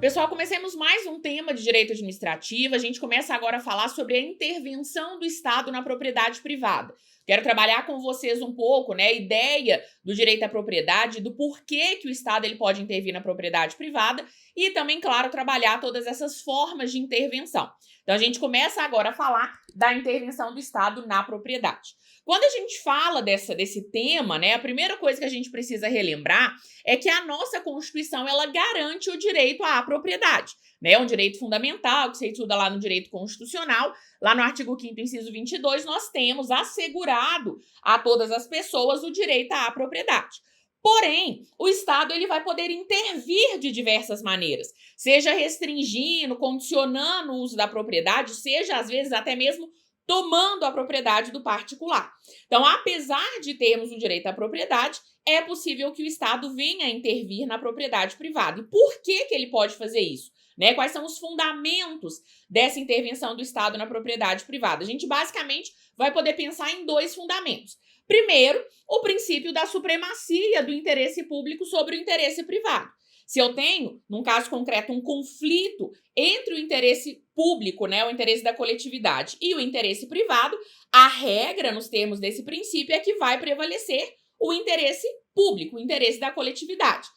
Pessoal, comecemos mais um tema de direito administrativo. A gente começa agora a falar sobre a intervenção do Estado na propriedade privada. Quero trabalhar com vocês um pouco, a ideia do direito à propriedade, do porquê que o Estado ele pode intervir na propriedade privada e também, claro, trabalhar todas essas formas de intervenção. Então, a gente começa agora a falar da intervenção do Estado na propriedade. Quando a gente fala desse tema, a primeira coisa que a gente precisa relembrar é que a nossa Constituição, ela garante o direito à propriedade, É um direito fundamental, que você estuda lá no direito constitucional, lá no artigo 5º, inciso 22, nós temos assegurado a todas as pessoas o direito à propriedade. Porém, o Estado ele vai poder intervir de diversas maneiras, seja restringindo, condicionando o uso da propriedade, seja, às vezes, até mesmo tomando a propriedade do particular. Então, apesar de termos o direito à propriedade, é possível que o Estado venha a intervir na propriedade privada. E por que ele pode fazer isso? Quais são os fundamentos dessa intervenção do Estado na propriedade privada? A gente basicamente vai poder pensar em dois fundamentos. Primeiro, o princípio da supremacia do interesse público sobre o interesse privado. Se eu tenho, num caso concreto, um conflito entre o interesse público, o interesse da coletividade, e o interesse privado, a regra, nos termos desse princípio, é que vai prevalecer o interesse público, o interesse da coletividade.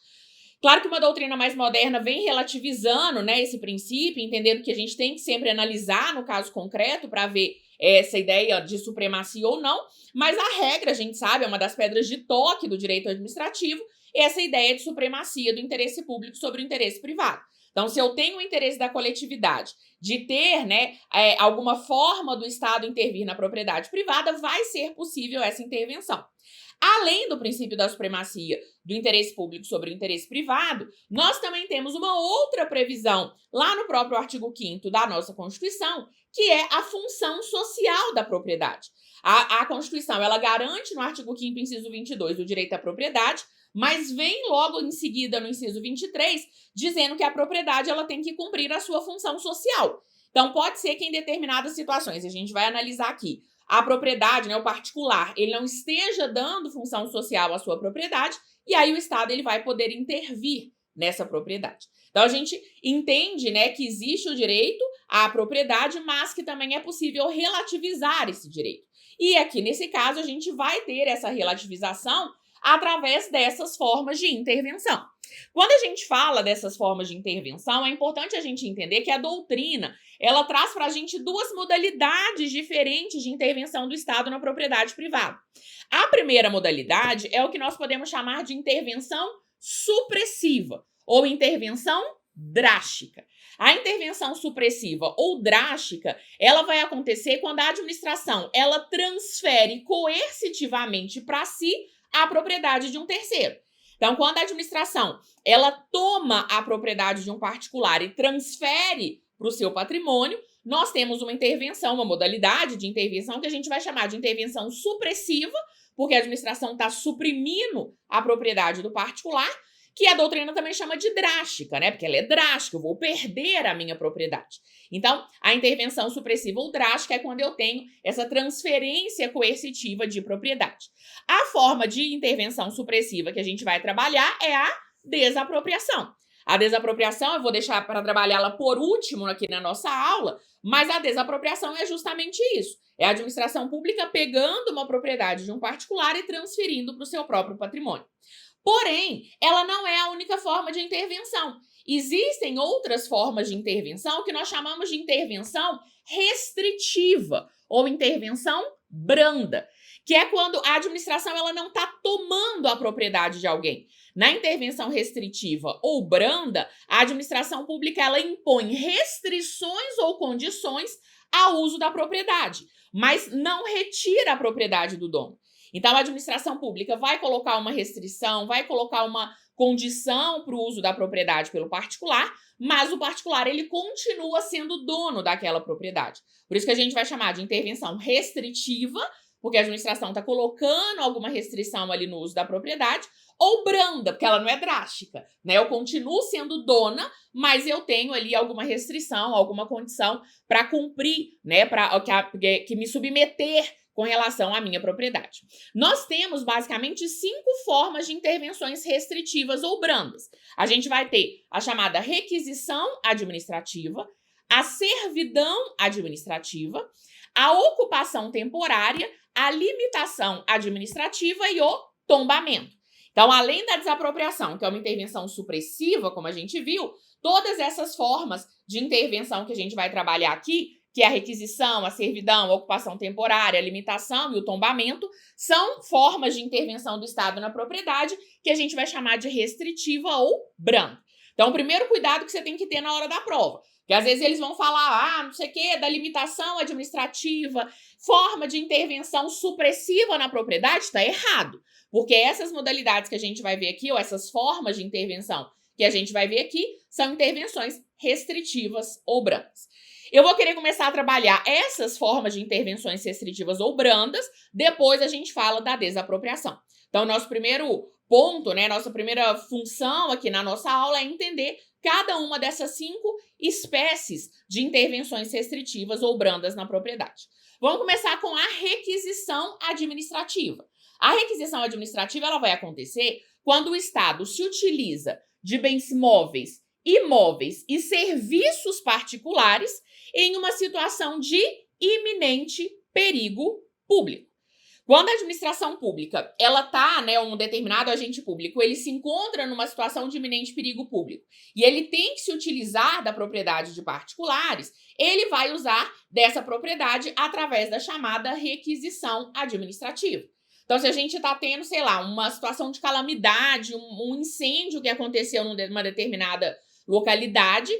Claro que uma doutrina mais moderna vem relativizando, esse princípio, entendendo que a gente tem que sempre analisar no caso concreto para ver essa ideia de supremacia ou não, mas a regra, a gente sabe, é uma das pedras de toque do direito administrativo, essa ideia de supremacia do interesse público sobre o interesse privado. Então, se eu tenho o interesse da coletividade de ter, alguma forma do Estado intervir na propriedade privada, vai ser possível essa intervenção. Além do princípio da supremacia do interesse público sobre o interesse privado, nós também temos uma outra previsão lá no próprio artigo 5º da nossa Constituição, que é a função social da propriedade. A Constituição, ela garante no artigo 5º, inciso 22, o direito à propriedade, mas vem logo em seguida no inciso 23, dizendo que a propriedade ela tem que cumprir a sua função social. Então, pode ser que em determinadas situações, a gente vai analisar aqui, a propriedade, o particular, ele não esteja dando função social à sua propriedade, e aí o Estado ele vai poder intervir nessa propriedade. Então, a gente entende, que existe o direito à propriedade, mas que também é possível relativizar esse direito. E aqui, nesse caso, a gente vai ter essa relativização através dessas formas de intervenção. Quando a gente fala dessas formas de intervenção, é importante a gente entender que a doutrina, ela traz para a gente duas modalidades diferentes de intervenção do Estado na propriedade privada. A primeira modalidade é o que nós podemos chamar de intervenção supressiva ou intervenção drástica. A intervenção supressiva ou drástica, ela vai acontecer quando a administração ela transfere coercitivamente para si a propriedade de um terceiro. Então, quando a administração ela toma a propriedade de um particular e transfere para o seu patrimônio, nós temos uma intervenção, uma modalidade de intervenção que a gente vai chamar de intervenção supressiva, porque a administração está suprimindo a propriedade do particular, que a doutrina também chama de drástica, porque ela é drástica, eu vou perder a minha propriedade. Então, a intervenção supressiva ou drástica é quando eu tenho essa transferência coercitiva de propriedade. A forma de intervenção supressiva que a gente vai trabalhar é a desapropriação. A desapropriação, eu vou deixar para trabalhá-la por último aqui na nossa aula, mas a desapropriação é justamente isso. É a administração pública pegando uma propriedade de um particular e transferindo para o seu próprio patrimônio. Porém, ela não é a única forma de intervenção. Existem outras formas de intervenção que nós chamamos de intervenção restritiva ou intervenção branda, que é quando a administração ela não está tomando a propriedade de alguém. Na intervenção restritiva ou branda, a administração pública ela impõe restrições ou condições ao uso da propriedade, mas não retira a propriedade do dono. Então, a administração pública vai colocar uma restrição, vai colocar uma condição para o uso da propriedade pelo particular, mas o particular ele continua sendo dono daquela propriedade. Por isso que a gente vai chamar de intervenção restritiva, porque a administração está colocando alguma restrição ali no uso da propriedade, ou branda, porque ela não é drástica, Eu continuo sendo dona, mas eu tenho ali alguma restrição, alguma condição para cumprir, para que me submeter com relação à minha propriedade. Nós temos basicamente 5 formas de intervenções restritivas ou brandas. A gente vai ter a chamada requisição administrativa, a servidão administrativa, a ocupação temporária, a limitação administrativa e o tombamento. Então, além da desapropriação, que é uma intervenção supressiva, como a gente viu, todas essas formas de intervenção que a gente vai trabalhar aqui, que é a requisição, a servidão, a ocupação temporária, a limitação e o tombamento, são formas de intervenção do Estado na propriedade que a gente vai chamar de restritiva ou branda. Então, o primeiro cuidado que você tem que ter na hora da prova, que às vezes eles vão falar, não sei o quê, da limitação administrativa, forma de intervenção supressiva na propriedade, está errado. Porque essas modalidades que a gente vai ver aqui, ou essas formas de intervenção que a gente vai ver aqui, são intervenções restritivas ou brandas. Eu vou querer começar a trabalhar essas formas de intervenções restritivas ou brandas, depois a gente fala da desapropriação. Então, nosso primeiro ponto, né, nossa primeira função aqui na nossa aula é entender cada uma dessas 5 espécies de intervenções restritivas ou brandas na propriedade. Vamos começar com a requisição administrativa. A requisição administrativa ela vai acontecer quando o Estado se utiliza de bens móveis, imóveis e serviços particulares em uma situação de iminente perigo público. Quando a administração pública, ela tá, né, um determinado agente público, ele se encontra numa situação de iminente perigo público e ele tem que se utilizar da propriedade de particulares, ele vai usar dessa propriedade através da chamada requisição administrativa. Então, se a gente está tendo, sei lá, uma situação de calamidade, um incêndio que aconteceu numa determinada localidade,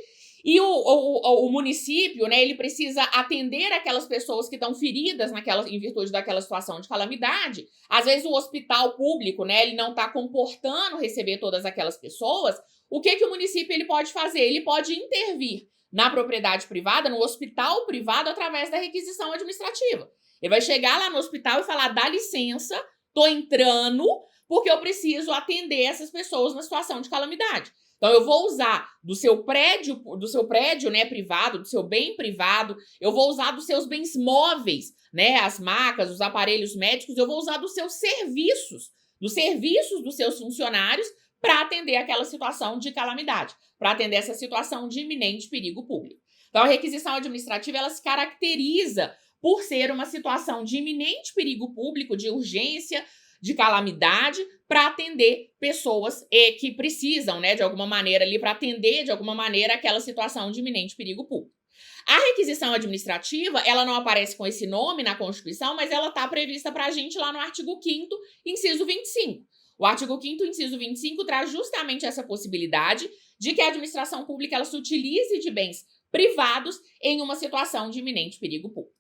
e o município, né, ele precisa atender aquelas pessoas que estão feridas em virtude daquela situação de calamidade. Às vezes o hospital público, né, ele não está comportando receber todas aquelas pessoas. O que o município ele pode fazer? Ele pode intervir na propriedade privada, no hospital privado, através da requisição administrativa. Ele vai chegar lá no hospital e falar, dá licença, tô entrando, porque eu preciso atender essas pessoas na situação de calamidade. Então, eu vou usar do seu prédio, né, privado, do seu bem privado, eu vou usar dos seus bens móveis, né, as macas, os aparelhos médicos, eu vou usar dos seus serviços, dos serviços dos seus funcionários para atender aquela situação de calamidade, para atender essa situação de iminente perigo público. Então, a requisição administrativa, ela se caracteriza por ser uma situação de iminente perigo público, de urgência, de calamidade, para atender pessoas que precisam, né, de alguma maneira ali, para atender de alguma maneira aquela situação de iminente perigo público. A requisição administrativa, ela não aparece com esse nome na Constituição, mas ela está prevista para a gente lá no artigo 5º, inciso 25. O artigo 5º, inciso 25, traz justamente essa possibilidade de que a administração pública ela se utilize de bens privados em uma situação de iminente perigo público.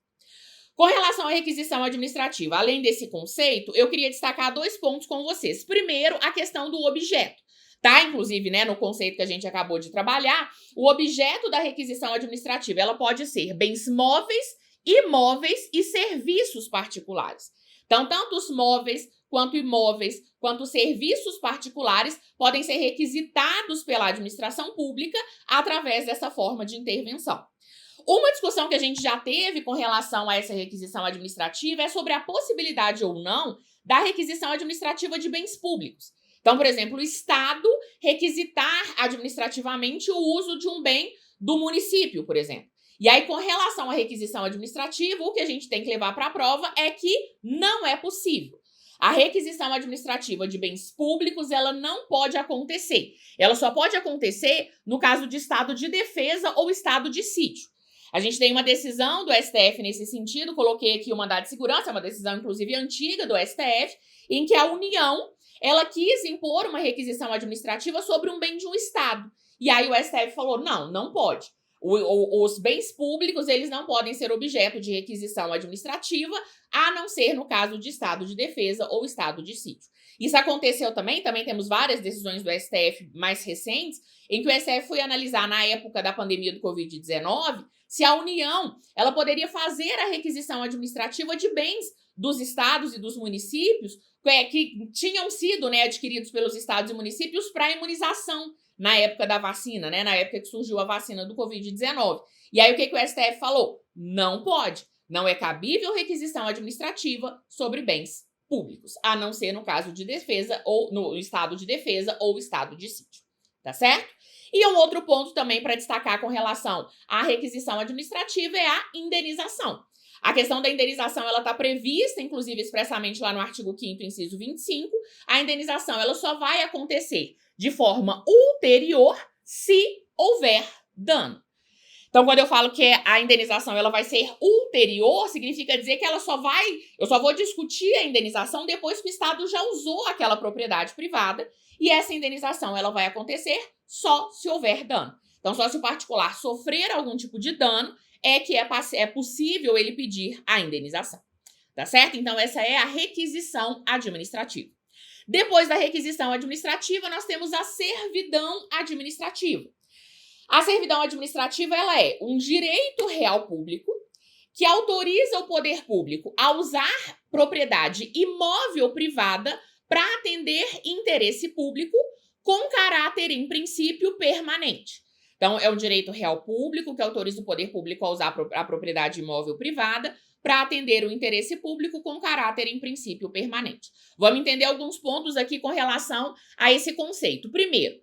Com relação à requisição administrativa, além desse conceito, eu queria destacar 2 pontos com vocês. Primeiro, a questão do objeto. Tá? Inclusive, né, no conceito que a gente acabou de trabalhar, o objeto da requisição administrativa, ela pode ser bens móveis, imóveis e serviços particulares. Então, tanto os móveis, quanto imóveis, quanto serviços particulares podem ser requisitados pela administração pública através dessa forma de intervenção. Uma discussão que a gente já teve com relação a essa requisição administrativa é sobre a possibilidade ou não da requisição administrativa de bens públicos. Então, por exemplo, o Estado requisitar administrativamente o uso de um bem do município, por exemplo. E aí, com relação à requisição administrativa, o que a gente tem que levar para a prova é que não é possível. A requisição administrativa de bens públicos, ela não pode acontecer. Ela só pode acontecer no caso de estado de defesa ou estado de sítio. A gente tem uma decisão do STF nesse sentido, coloquei aqui o mandado de segurança, é uma decisão, inclusive, antiga do STF, em que a União, ela quis impor uma requisição administrativa sobre um bem de um Estado. E aí o STF falou, não pode. Os bens públicos, eles não podem ser objeto de requisição administrativa, a não ser no caso de estado de defesa ou estado de sítio. Isso aconteceu também temos várias decisões do STF mais recentes, em que o STF foi analisar, na época da pandemia do Covid-19, se a União ela poderia fazer a requisição administrativa de bens dos estados e dos municípios que tinham sido, né, adquiridos pelos estados e municípios para imunização na época da vacina, né, na época que surgiu a vacina do Covid-19. E aí o que o STF falou? Não pode. Não é cabível requisição administrativa sobre bens públicos, a não ser no caso de defesa ou no estado de defesa ou estado de sítio, tá certo? E um outro ponto também para destacar com relação à requisição administrativa é a indenização. A questão da indenização, ela está prevista, inclusive, expressamente lá no artigo 5º, inciso 25. A indenização, ela só vai acontecer de forma ulterior se houver dano. Então, quando eu falo que a indenização ela vai ser ulterior, significa dizer que eu só vou discutir a indenização depois que o Estado já usou aquela propriedade privada, e essa indenização ela vai acontecer só se houver dano. Então, só se o particular sofrer algum tipo de dano é que é possível ele pedir a indenização, tá certo? Então, essa é a requisição administrativa. Depois da requisição administrativa, nós temos a servidão administrativa. A servidão administrativa, ela é um direito real público que autoriza o poder público a usar propriedade imóvel privada para atender interesse público com caráter, em princípio, permanente. Então, é um direito real público que autoriza o poder público a usar a propriedade imóvel privada para atender o interesse público com caráter, em princípio, permanente. Vamos entender alguns pontos aqui com relação a esse conceito. Primeiro,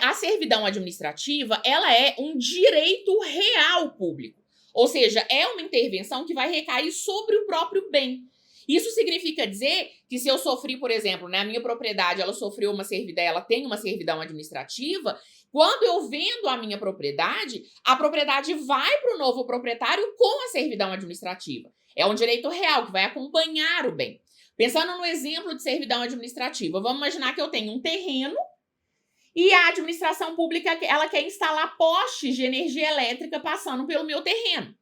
a servidão administrativa, ela é um direito real público. Ou seja, é uma intervenção que vai recair sobre o próprio bem. Isso significa dizer que se eu sofri, por exemplo, a minha propriedade, ela tem uma servidão administrativa, quando eu vendo a minha propriedade, a propriedade vai para o novo proprietário com a servidão administrativa. É um direito real que vai acompanhar o bem. Pensando no exemplo de servidão administrativa, vamos imaginar que eu tenho um terreno e a administração pública ela quer instalar postes de energia elétrica passando pelo meu terreno.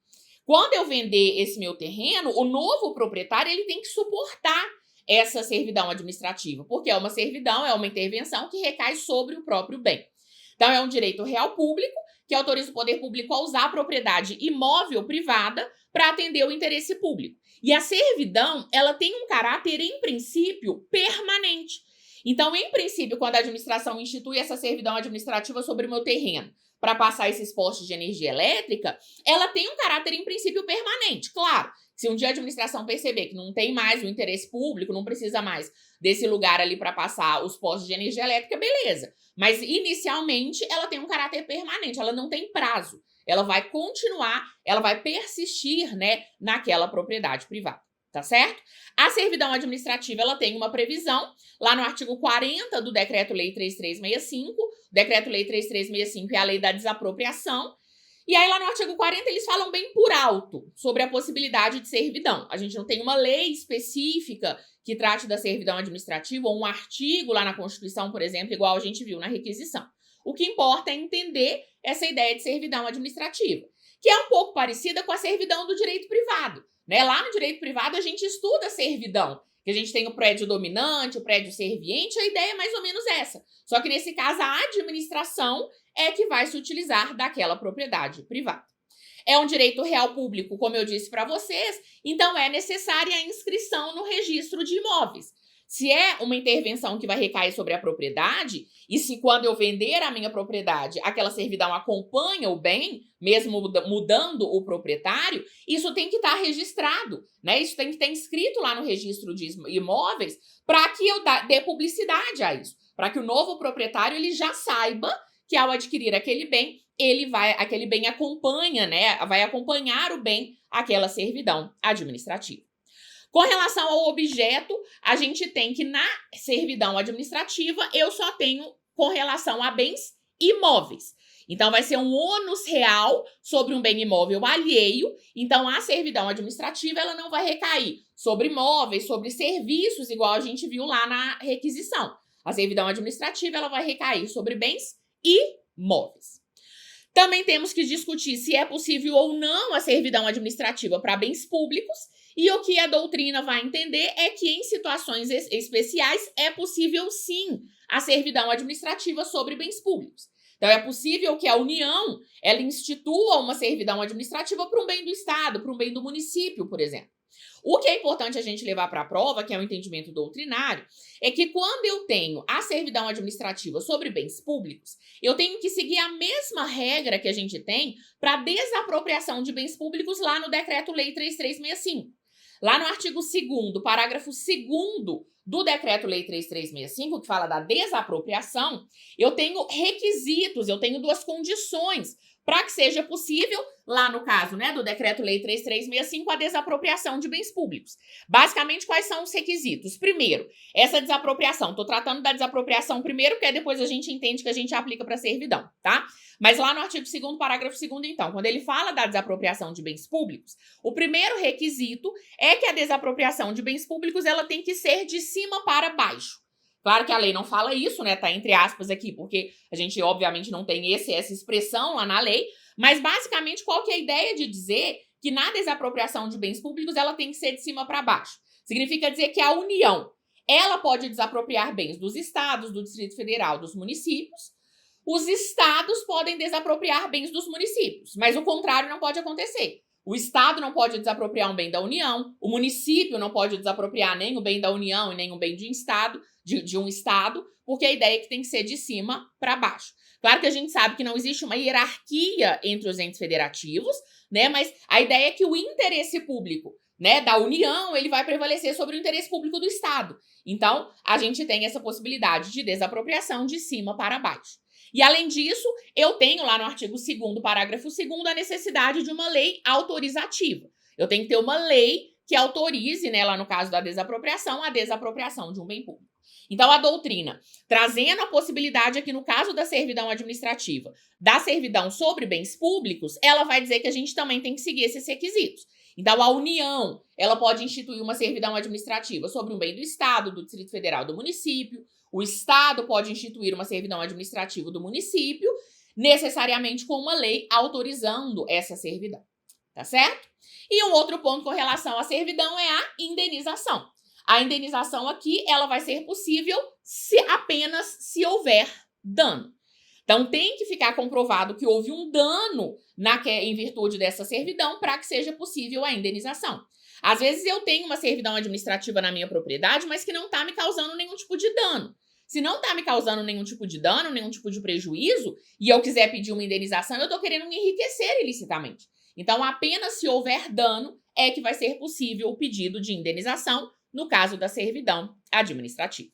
Quando eu vender esse meu terreno, o novo proprietário ele tem que suportar essa servidão administrativa, porque é uma servidão, é uma intervenção que recai sobre o próprio bem. Então, é um direito real público que autoriza o poder público a usar a propriedade imóvel privada para atender o interesse público. E a servidão, ela tem um caráter, em princípio, permanente. Então, em princípio, quando a administração institui essa servidão administrativa sobre o meu terreno para passar esses postes de energia elétrica, ela tem um caráter, em princípio, permanente. Claro, se um dia a administração perceber que não tem mais o interesse público, não precisa mais desse lugar ali para passar os postos de energia elétrica, beleza. Mas, inicialmente, ela tem um caráter permanente, ela não tem prazo. Ela vai continuar, ela vai persistir, naquela propriedade privada, tá certo? A servidão administrativa, ela tem uma previsão lá no artigo 40 do Decreto-Lei 3365. Decreto-Lei 3365 é a lei da desapropriação. E aí, lá no artigo 40, eles falam bem por alto sobre a possibilidade de servidão. A gente não tem uma lei específica que trate da servidão administrativa, ou um artigo lá na Constituição, por exemplo, igual a gente viu na requisição. O que importa é entender essa ideia de servidão administrativa, que é um pouco parecida com a servidão do direito privado. Lá no direito privado, a gente estuda servidão, que a gente tem o prédio dominante, o prédio serviente, a ideia é mais ou menos essa. Só que, nesse caso, a administração é que vai se utilizar daquela propriedade privada. É um direito real público, como eu disse para vocês, então é necessária a inscrição no registro de imóveis. Se é uma intervenção que vai recair sobre a propriedade, e se quando eu vender a minha propriedade, aquela servidão acompanha o bem, mesmo mudando o proprietário, isso tem que estar registrado, Isso tem que estar inscrito lá no registro de imóveis para que eu dê publicidade a isso, para que o novo proprietário ele já saiba que ao adquirir aquele bem, aquele bem acompanha, vai acompanhar o bem, aquela servidão administrativa. Com relação ao objeto, a gente tem que na servidão administrativa, eu só tenho com relação a bens imóveis. Então, vai ser um ônus real sobre um bem imóvel alheio. Então, a servidão administrativa, ela não vai recair sobre imóveis, sobre serviços, igual a gente viu lá na requisição. A servidão administrativa, ela vai recair sobre bens imóveis. Também temos que discutir se é possível ou não a servidão administrativa para bens públicos. E o que a doutrina vai entender é que em situações especiais é possível sim a servidão administrativa sobre bens públicos. Então é possível que a União ela institua uma servidão administrativa para um bem do Estado, para um bem do município, por exemplo. O que é importante a gente levar para a prova, que é o entendimento doutrinário, é que quando eu tenho a servidão administrativa sobre bens públicos, eu tenho que seguir a mesma regra que a gente tem para desapropriação de bens públicos lá no Decreto-Lei 3365. Lá no artigo 2º, parágrafo 2º do Decreto-Lei 3365, que fala da desapropriação, eu tenho requisitos, eu tenho 2 condições para que seja possível, lá no caso, né, do Decreto-Lei 3365, a desapropriação de bens públicos. Basicamente, quais são os requisitos? Primeiro, essa desapropriação. Estou tratando da desapropriação primeiro, porque depois a gente entende que a gente aplica para servidão, tá? Mas lá no artigo 2º, parágrafo 2º, então, quando ele fala da desapropriação de bens públicos, o primeiro requisito é que a desapropriação de bens públicos ela tem que ser de cima para baixo. Claro que a lei não fala isso, né? Tá entre aspas aqui, porque a gente, obviamente, não tem essa expressão lá na lei, mas, basicamente, qual que é a ideia de dizer que na desapropriação de bens públicos ela tem que ser de cima para baixo? Significa dizer que a União, ela pode desapropriar bens dos estados, do Distrito Federal, dos municípios. Os estados podem desapropriar bens dos municípios, mas o contrário não pode acontecer. O Estado não pode desapropriar um bem da União, o município não pode desapropriar nem o bem da União e nem o bem de um Estado, porque a ideia é que tem que ser de cima para baixo. Claro que a gente sabe que não existe uma hierarquia entre os entes federativos, né? Mas a ideia é que o interesse público, né, da União, ele vai prevalecer sobre o interesse público do Estado. Então, a gente tem essa possibilidade de desapropriação de cima para baixo. E, além disso, eu tenho lá no artigo 2º, parágrafo 2º, a necessidade de uma lei autorizativa. Eu tenho que ter uma lei que autorize, né, lá no caso da desapropriação, a desapropriação de um bem público. Então, a doutrina, trazendo a possibilidade aqui no caso da servidão administrativa, da servidão sobre bens públicos, ela vai dizer que a gente também tem que seguir esses requisitos. Então, a União, ela pode instituir uma servidão administrativa sobre um bem do Estado, do Distrito Federal, do município. O Estado pode instituir uma servidão administrativa do município, necessariamente com uma lei autorizando essa servidão, tá certo? E um outro ponto com relação à servidão é a indenização. A indenização aqui, ela vai ser possível apenas se houver dano. Então, tem que ficar comprovado que houve um dano em virtude dessa servidão para que seja possível a indenização. Às vezes, eu tenho uma servidão administrativa na minha propriedade, mas que não está me causando nenhum tipo de dano. Se não está me causando nenhum tipo de dano, nenhum tipo de prejuízo, e eu quiser pedir uma indenização, eu estou querendo me enriquecer ilicitamente. Então, apenas se houver dano é que vai ser possível o pedido de indenização, no caso da servidão administrativa.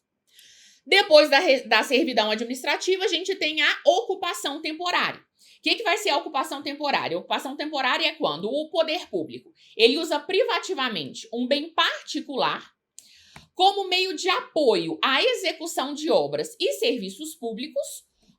Depois da servidão administrativa, a gente tem a ocupação temporária. O que vai ser a ocupação temporária? A ocupação temporária é quando o poder público ele usa privativamente um bem particular como meio de apoio à execução de obras e serviços públicos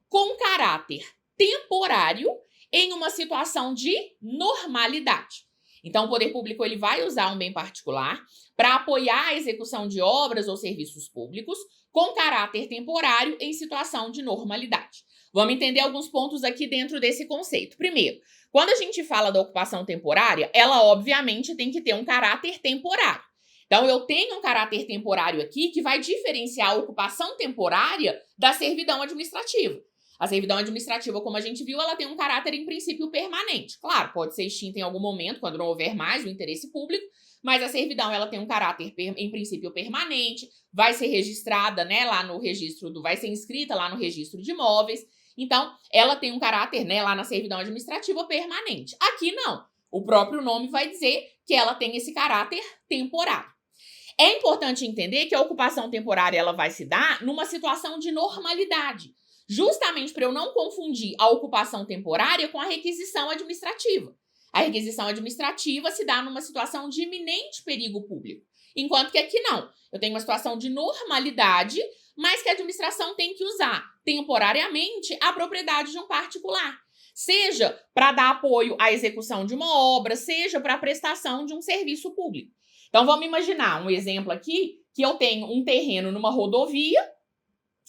com caráter temporário em uma situação de normalidade. Então, o poder público ele vai usar um bem particular para apoiar a execução de obras ou serviços públicos com caráter temporário em situação de normalidade. Vamos entender alguns pontos aqui dentro desse conceito. Primeiro, quando a gente fala da ocupação temporária, ela obviamente tem que ter um caráter temporário. Então, eu tenho um caráter temporário aqui que vai diferenciar a ocupação temporária da servidão administrativa. A servidão administrativa, como a gente viu, ela tem um caráter, em princípio, permanente. Claro, pode ser extinta em algum momento, quando não houver mais o interesse público, mas a servidão, ela tem um caráter, em princípio, permanente, vai ser registrada, né, lá no registro, vai ser inscrita lá no registro de imóveis. Então, ela tem um caráter, né, lá na servidão administrativa permanente. Aqui, não. O próprio nome vai dizer que ela tem esse caráter temporário. É importante entender que a ocupação temporária, ela vai se dar numa situação de normalidade. Justamente para eu não confundir a ocupação temporária com a requisição administrativa. A requisição administrativa se dá numa situação de iminente perigo público, enquanto que aqui não. Eu tenho uma situação de normalidade, mas que a administração tem que usar temporariamente a propriedade de um particular, seja para dar apoio à execução de uma obra, seja para a prestação de um serviço público. Então, vamos imaginar um exemplo aqui, que eu tenho um terreno numa rodovia.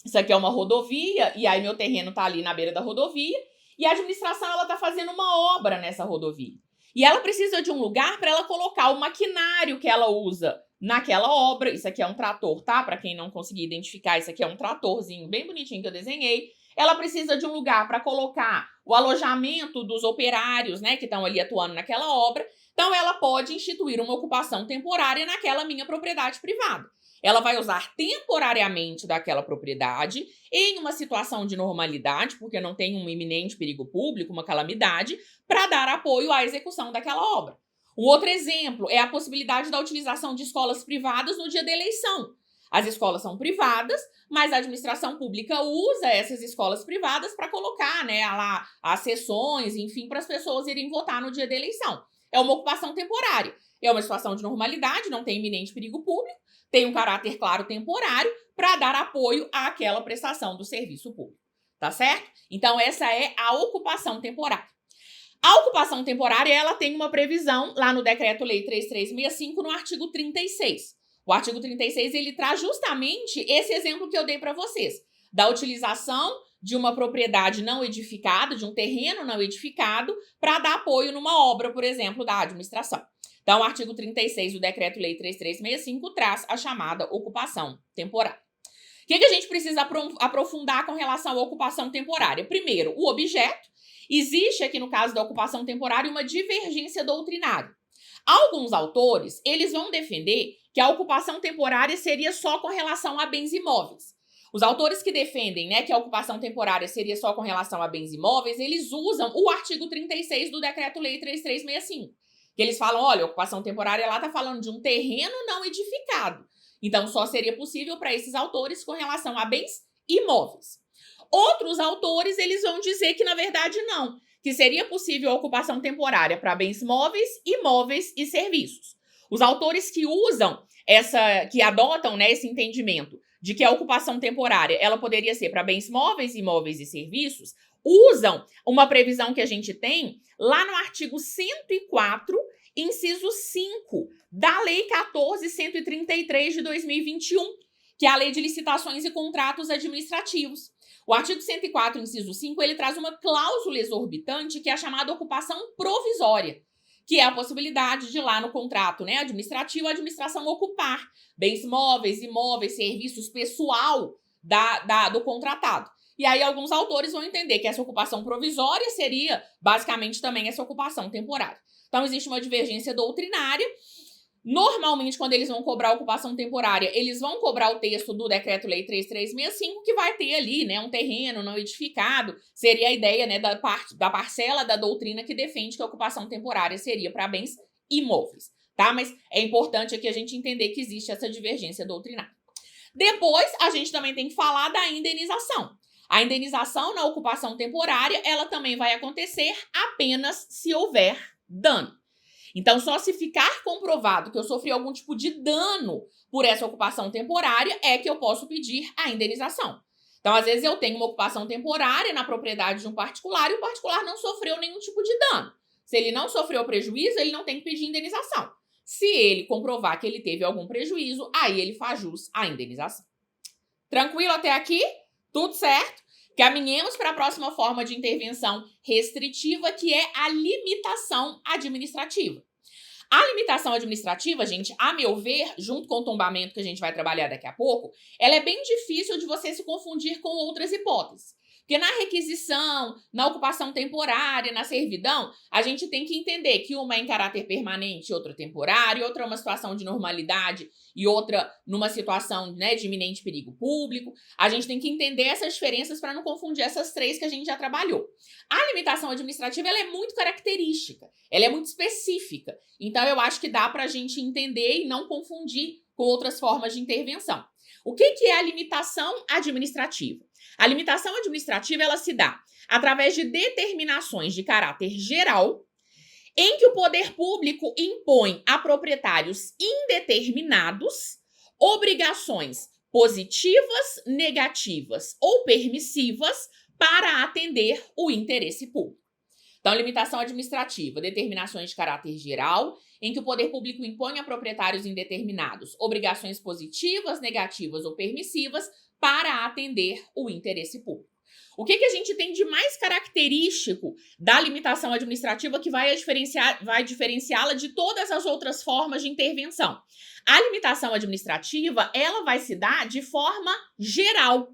Isso aqui é uma rodovia, e aí meu terreno está ali na beira da rodovia, e a administração ela está fazendo uma obra nessa rodovia. E ela precisa de um lugar para ela colocar o maquinário que ela usa naquela obra. Isso aqui é um trator, tá? Para quem não conseguir identificar, isso aqui é um tratorzinho bem bonitinho que eu desenhei. Ela precisa de um lugar para colocar o alojamento dos operários, né, que estão ali atuando naquela obra. Então, ela pode instituir uma ocupação temporária naquela minha propriedade privada. Ela vai usar temporariamente daquela propriedade em uma situação de normalidade, porque não tem um iminente perigo público, uma calamidade, para dar apoio à execução daquela obra. Um outro exemplo é a possibilidade da utilização de escolas privadas no dia da eleição. As escolas são privadas, mas a administração pública usa essas escolas privadas para colocar, né, lá as sessões, enfim, para as pessoas irem votar no dia da eleição. É uma ocupação temporária. É uma situação de normalidade, não tem iminente perigo público, tem um caráter, claro, temporário, para dar apoio àquela prestação do serviço público. Tá certo? Então, essa é a ocupação temporária. A ocupação temporária, ela tem uma previsão lá no Decreto-Lei 3365, no artigo 36. O artigo 36, ele traz justamente esse exemplo que eu dei para vocês, da utilização de uma propriedade não edificada, de um terreno não edificado, para dar apoio numa obra, por exemplo, da administração. Então, o artigo 36 do Decreto-Lei 3365 traz a chamada ocupação temporária. O que a gente precisa aprofundar com relação à ocupação temporária? Primeiro, o objeto. Existe aqui, no caso da ocupação temporária, uma divergência doutrinária. Alguns autores, eles vão defender que a ocupação temporária seria só com relação a bens imóveis. Os autores que defendem, né, que a ocupação temporária seria só com relação a bens imóveis, eles usam o artigo 36 do Decreto-Lei 3365. Que eles falam, olha, a ocupação temporária lá está falando de um terreno não edificado. Então, só seria possível para esses autores com relação a bens imóveis. Outros autores, eles vão dizer que, na verdade, não. Que seria possível a ocupação temporária para bens móveis, imóveis e serviços. Os autores que usam que adotam, né, esse entendimento de que a ocupação temporária ela poderia ser para bens móveis, imóveis e serviços, usam uma previsão que a gente tem lá no artigo 104, inciso 5, da Lei 14.133 de 2021, que é a Lei de Licitações e Contratos Administrativos. O artigo 104, inciso 5, ele traz uma cláusula exorbitante que é a chamada ocupação provisória, que é a possibilidade de lá no contrato, né, administrativo, a administração ocupar bens móveis, imóveis, serviços, pessoal do contratado. E aí alguns autores vão entender que essa ocupação provisória seria basicamente também essa ocupação temporária. Então existe uma divergência doutrinária. Normalmente, quando eles vão cobrar a ocupação temporária, eles vão cobrar o texto do Decreto-Lei 3365, que vai ter ali, né, um terreno não edificado. Seria a ideia, né, da parcela da doutrina que defende que a ocupação temporária seria para bens imóveis, tá? Mas é importante aqui a gente entender que existe essa divergência doutrinária. Depois, a gente também tem que falar da indenização. A indenização na ocupação temporária, ela também vai acontecer apenas se houver dano. Então, só se ficar comprovado que eu sofri algum tipo de dano por essa ocupação temporária é que eu posso pedir a indenização. Então, às vezes, eu tenho uma ocupação temporária na propriedade de um particular e o particular não sofreu nenhum tipo de dano. Se ele não sofreu prejuízo, ele não tem que pedir indenização. Se ele comprovar que ele teve algum prejuízo, aí ele faz jus à indenização. Tranquilo até aqui? Tudo certo? Caminhemos para a próxima forma de intervenção restritiva, que é a limitação administrativa. A limitação administrativa, gente, a meu ver, junto com o tombamento que a gente vai trabalhar daqui a pouco, ela é bem difícil de você se confundir com outras hipóteses. Porque na requisição, na ocupação temporária, na servidão, a gente tem que entender que uma é em caráter permanente, outra temporário, outra é uma situação de normalidade e outra numa situação, né, de iminente perigo público. A gente tem que entender essas diferenças para não confundir essas três que a gente já trabalhou. A limitação administrativa, ela é muito característica, ela é muito específica. Então, eu acho que dá para a gente entender e não confundir com outras formas de intervenção. O que é a limitação administrativa? A limitação administrativa, ela se dá através de determinações de caráter geral, em que o poder público impõe a proprietários indeterminados obrigações positivas, negativas ou permissivas para atender o interesse público. Então, limitação administrativa, determinações de caráter geral, em que o poder público impõe a proprietários indeterminados obrigações positivas, negativas ou permissivas para atender o interesse público. O que a gente tem de mais característico da limitação administrativa que vai diferenciá-la de todas as outras formas de intervenção? A limitação administrativa, ela vai se dar de forma geral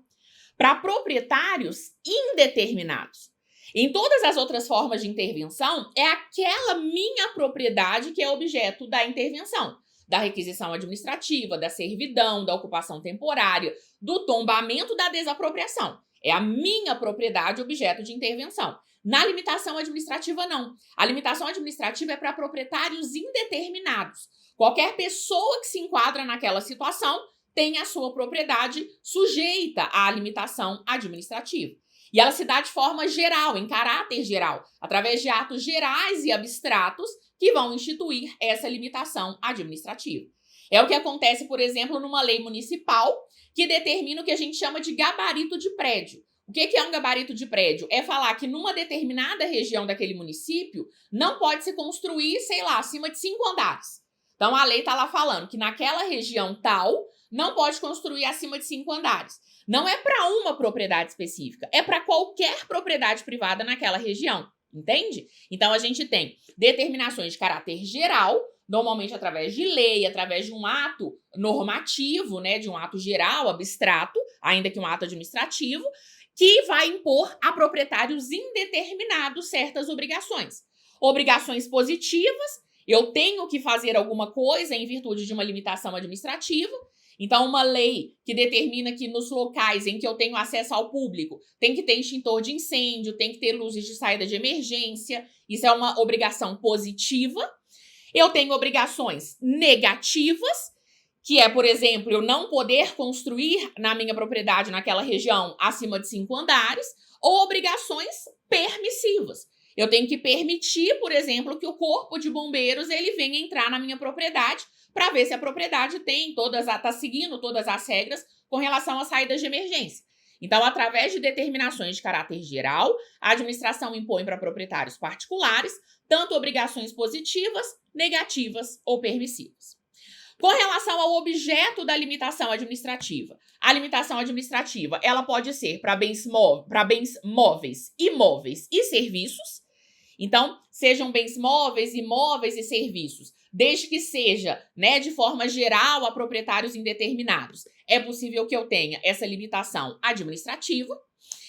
para proprietários indeterminados. Em todas as outras formas de intervenção, é aquela minha propriedade que é objeto da intervenção, da requisição administrativa, da servidão, da ocupação temporária, do tombamento, da desapropriação. É a minha propriedade objeto de intervenção. Na limitação administrativa, não. A limitação administrativa é para proprietários indeterminados. Qualquer pessoa que se enquadra naquela situação tem a sua propriedade sujeita à limitação administrativa. E ela se dá de forma geral, em caráter geral, através de atos gerais e abstratos que vão instituir essa limitação administrativa. É o que acontece, por exemplo, numa lei municipal que determina o que a gente chama de gabarito de prédio. O que é um gabarito de prédio? É falar que numa determinada região daquele município não pode se construir, sei lá, acima de 5 andares. Então a lei está lá falando que naquela região tal não pode construir acima de 5 andares. Não é para uma propriedade específica, é para qualquer propriedade privada naquela região, entende? Então a gente tem determinações de caráter geral, normalmente através de lei, através de um ato normativo, né, de um ato geral, abstrato, ainda que um ato administrativo, que vai impor a proprietários indeterminados certas obrigações. Obrigações positivas, eu tenho que fazer alguma coisa em virtude de uma limitação administrativa. Então, uma lei que determina que nos locais em que eu tenho acesso ao público tem que ter extintor de incêndio, tem que ter luzes de saída de emergência. Isso é uma obrigação positiva. Eu tenho obrigações negativas, que é, por exemplo, eu não poder construir na minha propriedade naquela região acima de 5 andares, ou obrigações permissivas. Eu tenho que permitir, por exemplo, que o corpo de bombeiros ele venha entrar na minha propriedade para ver se a propriedade está seguindo todas as regras com relação às saídas de emergência. Então, através de determinações de caráter geral, a administração impõe para proprietários particulares tanto obrigações positivas, negativas ou permissivas. Com relação ao objeto da limitação administrativa, a limitação administrativa ela pode ser para bens móveis, imóveis e serviços. Então, sejam bens móveis, imóveis e serviços, desde que seja, né, de forma geral a proprietários indeterminados, é possível que eu tenha essa limitação administrativa.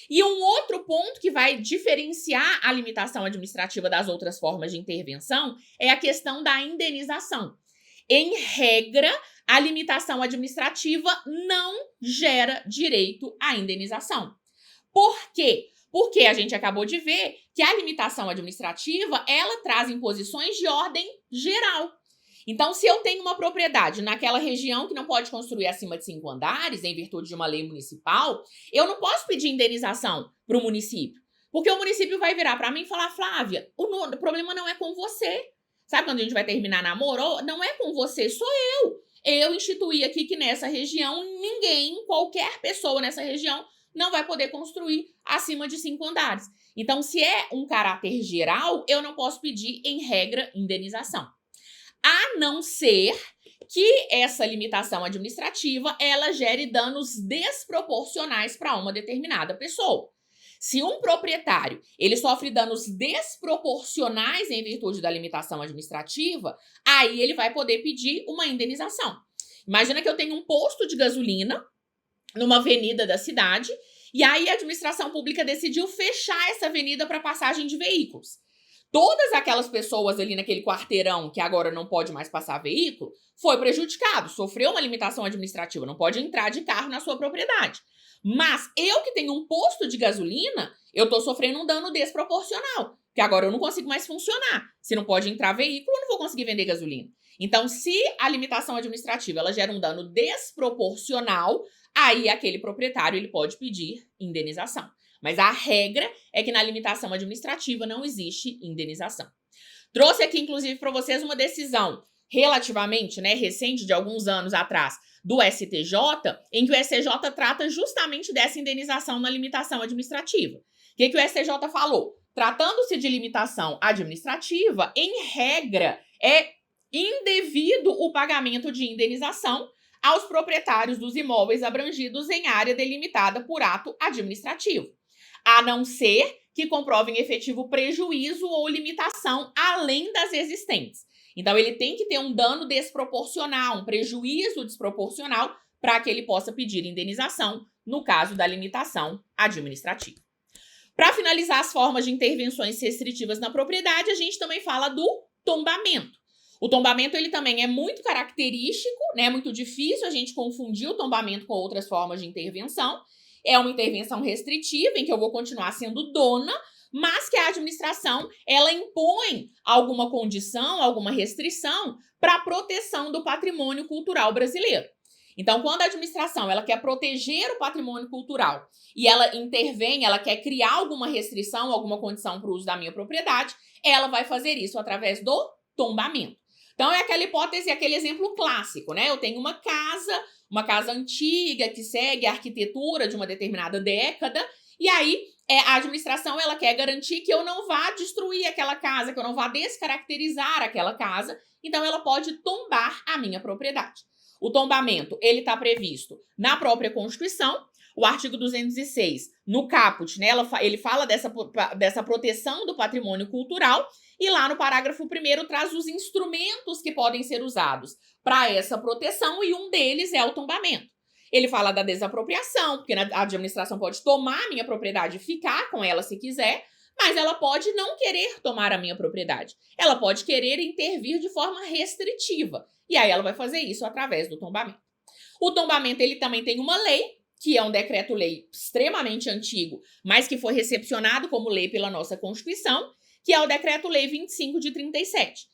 E um outro ponto que vai diferenciar a limitação administrativa das outras formas de intervenção é a questão da indenização. Em regra, a limitação administrativa não gera direito à indenização. Por quê? Porque a gente acabou de ver que a limitação administrativa, ela traz imposições de ordem geral. Então, se eu tenho uma propriedade naquela região que não pode construir acima de 5 andares, em virtude de uma lei municipal, eu não posso pedir indenização para o município. Porque o município vai virar para mim e falar, Flávia, o problema não é com você. Sabe quando a gente vai terminar namoro? Não é com você, sou eu. Eu instituí aqui que nessa região, ninguém, qualquer pessoa nessa região, não vai poder construir acima de 5 andares. Então, se é um caráter geral, eu não posso pedir, em regra, indenização. A não ser que essa limitação administrativa, ela gere danos desproporcionais para uma determinada pessoa. Se um proprietário ele sofre danos desproporcionais em virtude da limitação administrativa, aí ele vai poder pedir uma indenização. Imagina que eu tenho um posto de gasolina numa avenida da cidade e aí a administração pública decidiu fechar essa avenida para passagem de veículos. Todas aquelas pessoas ali naquele quarteirão que agora não pode mais passar veículo foi prejudicado, sofreu uma limitação administrativa, não pode entrar de carro na sua propriedade. Mas eu que tenho um posto de gasolina, eu estou sofrendo um dano desproporcional, porque agora eu não consigo mais funcionar. Se não pode entrar veículo, eu não vou conseguir vender gasolina. Então, se a limitação administrativa ela gera um dano desproporcional, aí aquele proprietário ele pode pedir indenização. Mas a regra é que na limitação administrativa não existe indenização. Trouxe aqui, inclusive, para vocês uma decisão relativamente, né, recente, de alguns anos atrás, do STJ, em que o STJ trata justamente dessa indenização na limitação administrativa. O que o STJ falou? Tratando-se de limitação administrativa, em regra, é indevido o pagamento de indenização aos proprietários dos imóveis abrangidos em área delimitada por ato administrativo, a não ser que comprovem efetivo prejuízo ou limitação além das existentes. Então, ele tem que ter um dano desproporcional, um prejuízo desproporcional, para que ele possa pedir indenização no caso da limitação administrativa. Para finalizar as formas de intervenções restritivas na propriedade, a gente também fala do tombamento. O tombamento, ele também é muito característico, né? É muito difícil a gente confundir o tombamento com outras formas de intervenção. É uma intervenção restritiva, em que eu vou continuar sendo dona, mas que a administração, ela impõe alguma condição, alguma restrição para a proteção do patrimônio cultural brasileiro. Então, quando a administração ela quer proteger o patrimônio cultural e ela intervém, ela quer criar alguma restrição, alguma condição para o uso da minha propriedade, ela vai fazer isso através do tombamento. Então, é aquela hipótese, aquele exemplo clássico, né? Eu tenho uma casa antiga que segue a arquitetura de uma determinada década, e aí a administração ela quer garantir que eu não vá destruir aquela casa, que eu não vá descaracterizar aquela casa, então ela pode tombar a minha propriedade. O tombamento, ele está previsto na própria Constituição, o artigo 206, no caput, né, ele fala dessa proteção do patrimônio cultural, e lá no parágrafo 1º traz os instrumentos que podem ser usados para essa proteção, e um deles é o tombamento. Ele fala da desapropriação, porque a administração pode tomar a minha propriedade e ficar com ela se quiser, mas ela pode não querer tomar a minha propriedade. Ela pode querer intervir de forma restritiva. E aí ela vai fazer isso através do tombamento. O tombamento, ele também tem uma lei, que é um decreto-lei extremamente antigo, mas que foi recepcionado como lei pela nossa Constituição, que é o Decreto-Lei 25 de 37.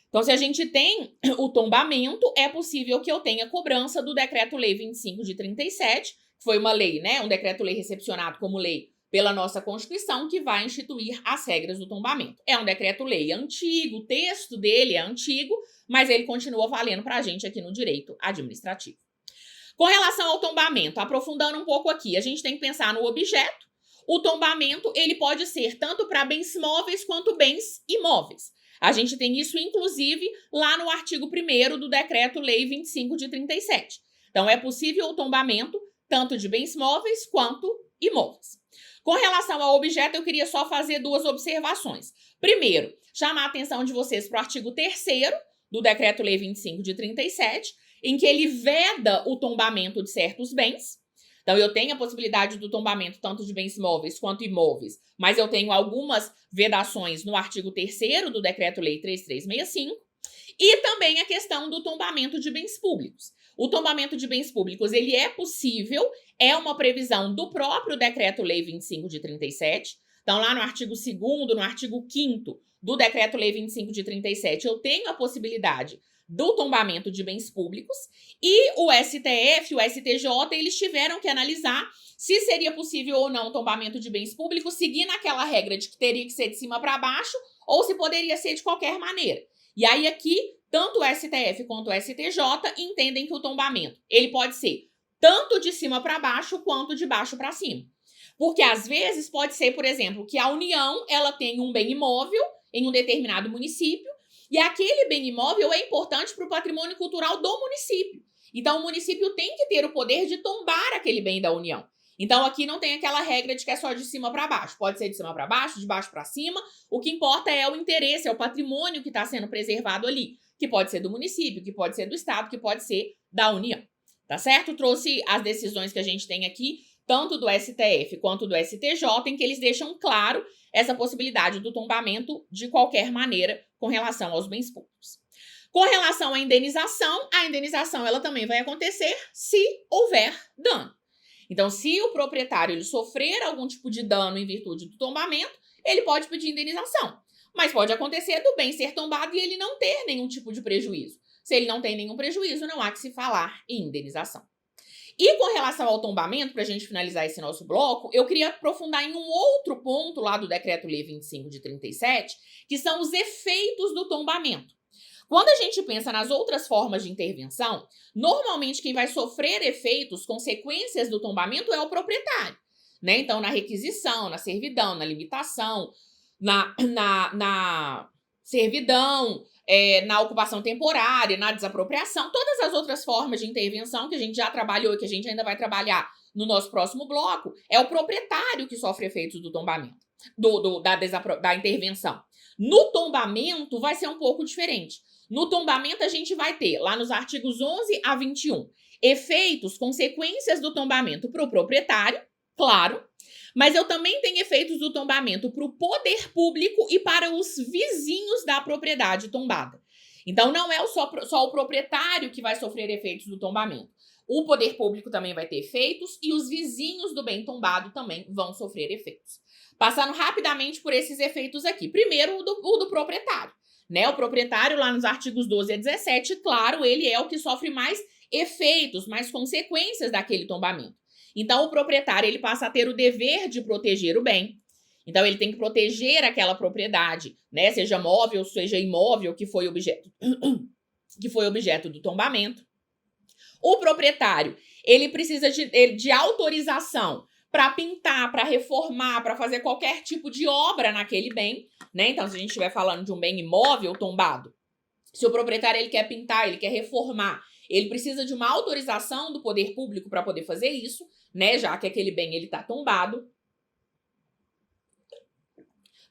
Então, se a gente tem o tombamento, é possível que eu tenha cobrança do Decreto-Lei 25 de 37, que foi uma lei, né? Um decreto-lei recepcionado como lei pela nossa Constituição, que vai instituir as regras do tombamento. É um decreto-lei antigo, o texto dele é antigo, mas ele continua valendo para a gente aqui no direito administrativo. Com relação ao tombamento, aprofundando um pouco aqui, a gente tem que pensar no objeto. O tombamento, ele pode ser tanto para bens móveis quanto bens imóveis. A gente tem isso, inclusive, lá no artigo 1º do Decreto-Lei 25 de 37. Então, é possível o tombamento tanto de bens móveis quanto imóveis. Com relação ao objeto, eu queria só fazer duas observações. Primeiro, chamar a atenção de vocês para o artigo 3º do Decreto-Lei 25 de 37, em que ele veda o tombamento de certos bens. Então, eu tenho a possibilidade do tombamento tanto de bens móveis quanto imóveis, mas eu tenho algumas vedações no artigo 3º do Decreto-Lei 3365, e também a questão do tombamento de bens públicos. O tombamento de bens públicos, ele é possível, é uma previsão do próprio Decreto-Lei 25 de 37. Então, lá no artigo 2º, no artigo 5º do Decreto-Lei 25 de 37, eu tenho a possibilidade do tombamento de bens públicos, e o STF, o STJ, eles tiveram que analisar se seria possível ou não o tombamento de bens públicos, seguindo aquela regra de que teria que ser de cima para baixo, ou se poderia ser de qualquer maneira. E aí aqui, tanto o STF quanto o STJ entendem que o tombamento, ele pode ser tanto de cima para baixo, quanto de baixo para cima. Porque às vezes pode ser, por exemplo, que a União, ela tem um bem imóvel em um determinado município, e aquele bem imóvel é importante para o patrimônio cultural do município. Então, o município tem que ter o poder de tombar aquele bem da União. Então, aqui não tem aquela regra de que é só de cima para baixo. Pode ser de cima para baixo, de baixo para cima. O que importa é o interesse, é o patrimônio que está sendo preservado ali. Que pode ser do município, que pode ser do estado, que pode ser da União. Tá certo? Trouxe as decisões que a gente tem aqui, tanto do STF quanto do STJ, em que eles deixam claro essa possibilidade do tombamento de qualquer maneira com relação aos bens públicos. Com relação à indenização, a indenização ela também vai acontecer se houver dano. Então, se o proprietário ele sofrer algum tipo de dano em virtude do tombamento, ele pode pedir indenização. Mas pode acontecer do bem ser tombado e ele não ter nenhum tipo de prejuízo. Se ele não tem nenhum prejuízo, não há que se falar em indenização. E com relação ao tombamento, para a gente finalizar esse nosso bloco, eu queria aprofundar em um outro ponto lá do Decreto-Lei 25 de 37, que são os efeitos do tombamento. Quando a gente pensa nas outras formas de intervenção, normalmente quem vai sofrer efeitos, consequências do tombamento é o proprietário, né? Então, na requisição, na servidão, na limitação, na servidão, na ocupação temporária, na desapropriação, todas as outras formas de intervenção que a gente já trabalhou e que a gente ainda vai trabalhar no nosso próximo bloco, é o proprietário que sofre efeitos do tombamento, da intervenção. No tombamento vai ser um pouco diferente. No tombamento a gente vai ter, lá nos artigos 11 a 21, efeitos, consequências do tombamento para o proprietário, claro, Mas eu também tenho efeitos do tombamento para o poder público e para os vizinhos da propriedade tombada. Então, não é só o proprietário que vai sofrer efeitos do tombamento. O poder público também vai ter efeitos e os vizinhos do bem tombado também vão sofrer efeitos. Passando rapidamente por esses efeitos aqui. Primeiro, o do proprietário. Né? O proprietário, lá nos artigos 12 a 17, claro, ele é o que sofre mais efeitos, mais consequências daquele tombamento. Então, o proprietário ele passa a ter o dever de proteger o bem. Então, ele tem que proteger aquela propriedade, né? Seja móvel, seja imóvel, que foi objeto do tombamento. O proprietário, ele precisa de autorização para pintar, para reformar, para fazer qualquer tipo de obra naquele bem, né? Então, se a gente estiver falando de um bem imóvel tombado, se o proprietário ele quer pintar, ele quer reformar, ele precisa de uma autorização do poder público para poder fazer isso, né? Já que aquele bem ele está tombado.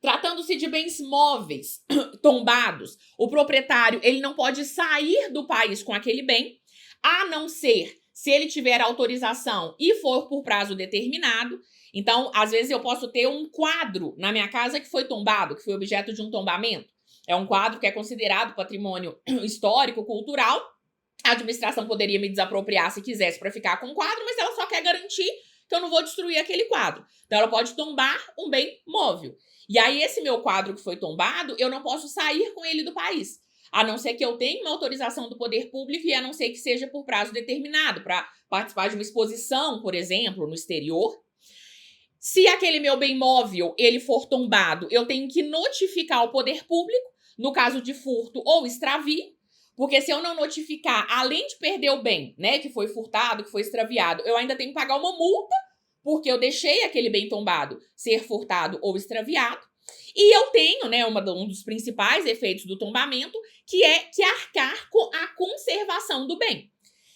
Tratando-se de bens móveis tombados, o proprietário ele não pode sair do país com aquele bem, a não ser se ele tiver autorização e for por prazo determinado. Então, às vezes eu posso ter um quadro na minha casa que foi tombado, que foi objeto de um tombamento. É um quadro que é considerado patrimônio histórico, cultural. A administração poderia me desapropriar se quisesse para ficar com o quadro, mas ela só quer garantir que eu não vou destruir aquele quadro. Então, ela pode tombar um bem móvel. E aí, esse meu quadro que foi tombado, eu não posso sair com ele do país. A não ser que eu tenha uma autorização do poder público e a não ser que seja por prazo determinado, para participar de uma exposição, por exemplo, no exterior. Se aquele meu bem móvel ele for tombado, eu tenho que notificar o poder público, no caso de furto ou extravio, porque se eu não notificar, além de perder o bem, né, que foi furtado, que foi extraviado, eu ainda tenho que pagar uma multa, porque eu deixei aquele bem tombado ser furtado ou extraviado. E eu tenho, né, um dos principais efeitos do tombamento, que é que arcar com a conservação do bem.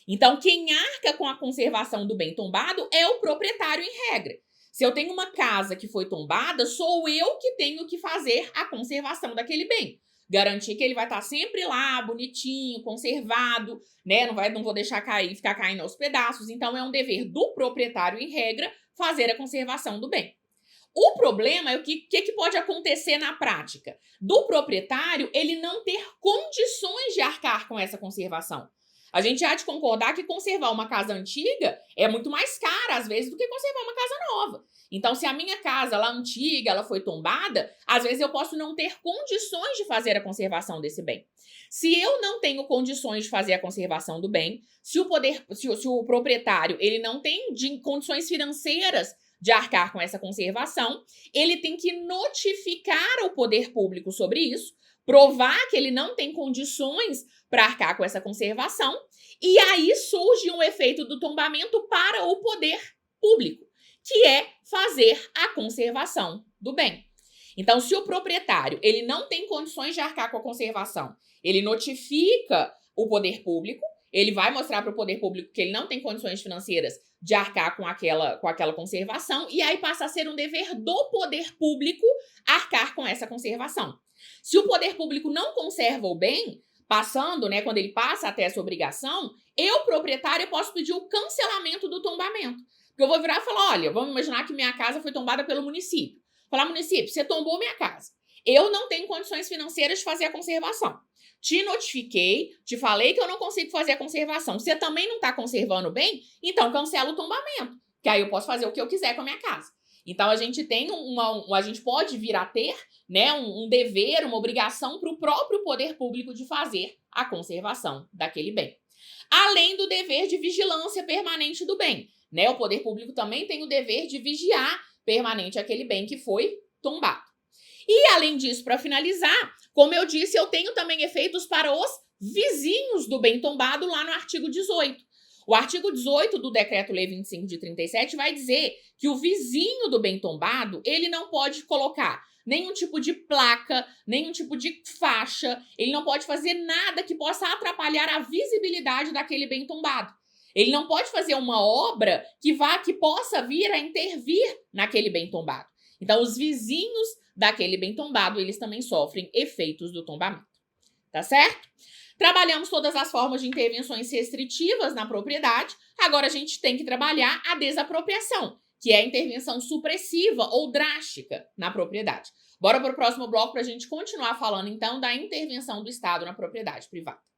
Então, quem arca com a conservação do bem tombado é o proprietário em regra. Se eu tenho uma casa que foi tombada, sou eu que tenho que fazer a conservação daquele bem. Garantir que ele vai estar sempre lá, bonitinho, conservado, né? Não vou deixar cair, ficar caindo aos pedaços. Então, é um dever do proprietário, em regra, fazer a conservação do bem. O problema é o que pode acontecer na prática. Do proprietário, ele não ter condições de arcar com essa conservação. A gente há de concordar que conservar uma casa antiga é muito mais cara, às vezes, do que conservar uma casa nova. Então, se a minha casa, lá antiga, ela foi tombada, às vezes eu posso não ter condições de fazer a conservação desse bem. Se eu não tenho condições de fazer a conservação do bem, se o proprietário ele não tem condições financeiras de arcar com essa conservação, ele tem que notificar o poder público sobre isso, provar que ele não tem condições para arcar com essa conservação, e aí surge um efeito do tombamento para o poder público, que é fazer a conservação do bem. Então, se o proprietário ele não tem condições de arcar com a conservação, ele notifica o poder público, ele vai mostrar para o poder público que ele não tem condições financeiras de arcar com aquela conservação, e aí passa a ser um dever do poder público arcar com essa conservação. Se o poder público não conserva o bem, passando, né, quando ele passa até essa obrigação, eu, proprietário, posso pedir o cancelamento do tombamento. Porque eu vou virar e falar, olha, vamos imaginar que minha casa foi tombada pelo município. Falar, município, você tombou minha casa. Eu não tenho condições financeiras de fazer a conservação. Te notifiquei, te falei que eu não consigo fazer a conservação. Você também não está conservando bem? Então cancela o tombamento. Que aí eu posso fazer o que eu quiser com a minha casa. Então a gente tem a gente pode vir a ter, né, um dever, uma obrigação para o próprio poder público de fazer a conservação daquele bem. Além do dever de vigilância permanente do bem, né? O poder público também tem o dever de vigiar permanente aquele bem que foi tombado. E além disso, para finalizar, como eu disse, eu tenho também efeitos para os vizinhos do bem tombado lá no artigo 18. O artigo 18 do Decreto-Lei 25 de 37 vai dizer que o vizinho do bem tombado, ele não pode colocar nenhum tipo de placa, nenhum tipo de faixa, ele não pode fazer nada que possa atrapalhar a visibilidade daquele bem tombado. Ele não pode fazer uma obra que possa vir a intervir naquele bem tombado. Então, os vizinhos daquele bem tombado, eles também sofrem efeitos do tombamento. Tá certo? Trabalhamos todas as formas de intervenções restritivas na propriedade. Agora a gente tem que trabalhar a desapropriação, que é a intervenção supressiva ou drástica na propriedade. Bora para o próximo bloco para a gente continuar falando, então, da intervenção do Estado na propriedade privada.